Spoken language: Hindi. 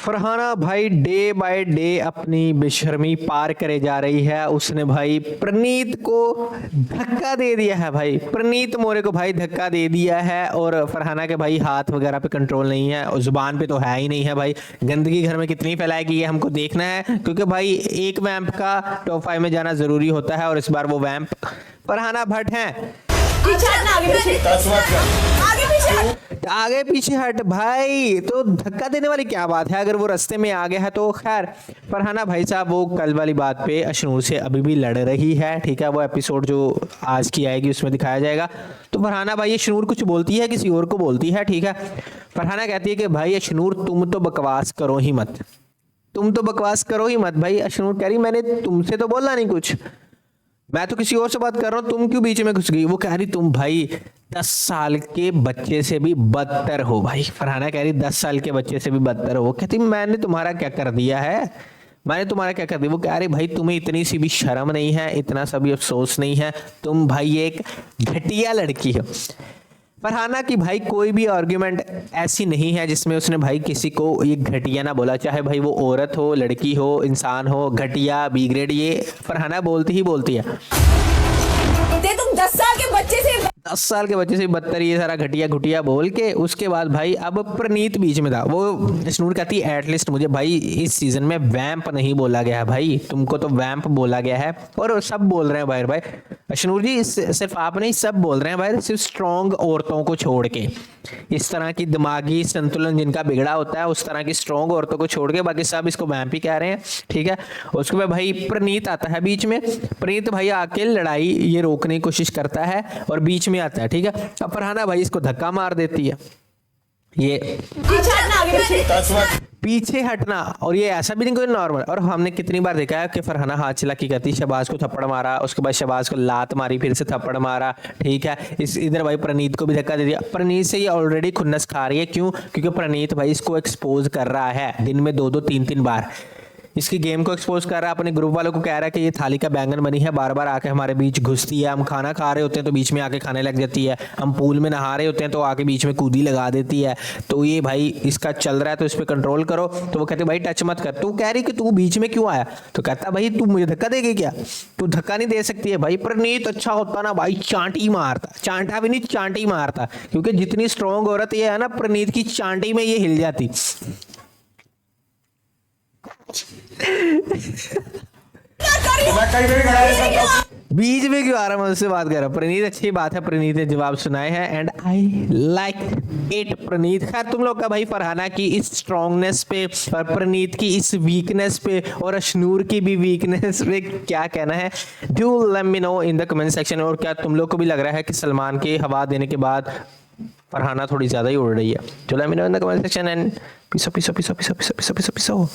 फरहाना भाई डे बाय डे अपनी बेशर्मी पार करे जा रही है। उसने भाई प्रनीत को धक्का दे दिया है भाई, प्रनीत मोरे को भाई धक्का दे दिया है। और फरहाना के भाई हाथ वगैरह पे कंट्रोल नहीं है और जुबान पे तो है ही नहीं है भाई। गंदगी घर में कितनी फैलाएगी ये हमको देखना है, क्योंकि भाई एक वैम्प का टॉप 5 में जाना जरूरी होता है और इस बार वो वैम्प फरहाना भट्ट हैं। आगे पीछे हट भाई, तो धक्का देने वाली क्या बात है, अगर वो रास्ते में आ गया है तो खैर। फरहाना भाई साहब वो कल वाली बात पे अशनूर से अभी भी लड़ रही है, ठीक है। वो एपिसोड जो आज की आएगी उसमें दिखाया जाएगा। तो फरहाना भाई अशनूर कुछ बोलती है, किसी और को बोलती है, ठीक है। फरहाना कहती है कि भाई अशनूर तुम तो बकवास करो ही मत, तुम तो बकवास करो ही मत भाई। अशनूर कह रही मैंने तुमसे तो बोला नहीं कुछ, मैं तो किसी और से बात कर रहा हूँ, तुम क्यों बीच में घुस गई। वो कह रही तुम भाई 10 साल के बच्चे से भी बदतर हो भाई। फरहाना कह रही 10 साल के बच्चे से भी बदतर हो। वो कहती मैंने तुम्हारा क्या कर दिया है, मैंने तुम्हारा क्या कर दिया। वो कह रही भाई तुम्हें इतनी सी भी शर्म नहीं है, इतना सा भी अफसोस नहीं है, तुम भाई एक घटिया लड़की हो। फरहाना की भाई कोई भी आर्ग्यूमेंट ऐसी नहीं है जिसमें उसने भाई किसी को ये घटिया ना बोला, चाहे भाई वो औरत हो, लड़की हो, इंसान हो, घटिया बी ग्रेड, ये फरहाना बोलती ही बोलती है। तुम 10 साल के बच्चे से 10 साल के बच्चे से बदतर ये सारा घटिया घुटिया बोल के उसके बाद भाई अब प्रनीत बीच में था। वो अशनूर कहती है एटलीस्ट मुझे भाई इस सीजन में वैम्प नहीं बोला गया है भाई, तुमको तो वैम्प बोला गया है। और सब बोल रहे हैं भाई अशनूर जी, सिर्फ आप नहीं सब बोल रहे हैं भाई, सिर्फ स्ट्रॉन्ग औरतों को छोड़ के, इस तरह की दिमागी संतुलन जिनका बिगड़ा होता है उस तरह की स्ट्रॉन्ग औरतों को छोड़ के बाकी सब इसको वैम्प ही कह रहे हैं, ठीक है। उसके बाद भाई प्रनीत आता है बीच में। प्रनीत भाई आके लड़ाई ये रोकने की कोशिश करता है और बीच में आता है, ठीक है। अब फरहाना भाई इसको धक्का मार देती है, ये पीछे हटना। और ये ऐसा भी नहीं कोई नॉर्मल। और हमने कितनी बार देखा है कि फरहाना हाथ चला की करती, शहबाज को थप्पड़ मारा, उसके बाद शहबाज को लात मारी, फिर से थप्पड़ मारा, ठीक है। इस इधर भाई प्रनीत को भी धक्का दे दिया। प्रनीत से ये ऑलरेडी खुन्नस खा रही है, क्यों? क्योंकि प्रनीत भाई इसको एक्सपोज कर रहा है दिन में 2-2 3-3 बार, इसकी गेम को एक्सपोज कर रहा है। अपने ग्रुप वालों को कह रहा है कि ये थाली का बैंगन बनी है, बार बार आके हमारे बीच घुसती है। हम खाना खा रहे होते हैं तो बीच में आके खाने लग जाती है, हम पूल में नहा रहे होते हैं तो आके बीच में कूदी लगा देती है। तो ये भाई इसका चल रहा है, तो इस पर कंट्रोल करो। तो वो कहते भाई टच मत कर। तू कह रही कि तू बीच में क्यों आया, तो कहता भाई तू मुझे धक्का देगी क्या, तू धक्का नहीं दे सकती है भाई। प्रनीत अच्छा होता ना भाई चांटी मारता, चांटा भी नहीं चांटी मारता, क्योंकि जितनी स्ट्रॉन्ग औरत ये है ना, प्रनीत की चांटी में ये हिल जाती। बीच में क्यों आ रहा, मैं उससे बात कर रहा हूँ। प्रनीत अच्छी बात है, प्रनीत ने जवाब सुनाए हैं एंड आई लाइक इट। प्रनीत खैर तुम लोग का भाई फरहाना की इस स्ट्रॉन्गनेस पे और प्रनीत की इस वीकनेस पे और अशनूर की भी वीकनेस पे क्या कहना है, do let me know in the comment section. और क्या तुम लोग को भी लग रहा है कि सलमान के हवा देने के बाद फरहाना थोड़ी ज्यादा ही उड़ रही है? तो let me know in the comment section and पीसो पीसो पीसो पीसो पीसो पीसो पीसो पीसो।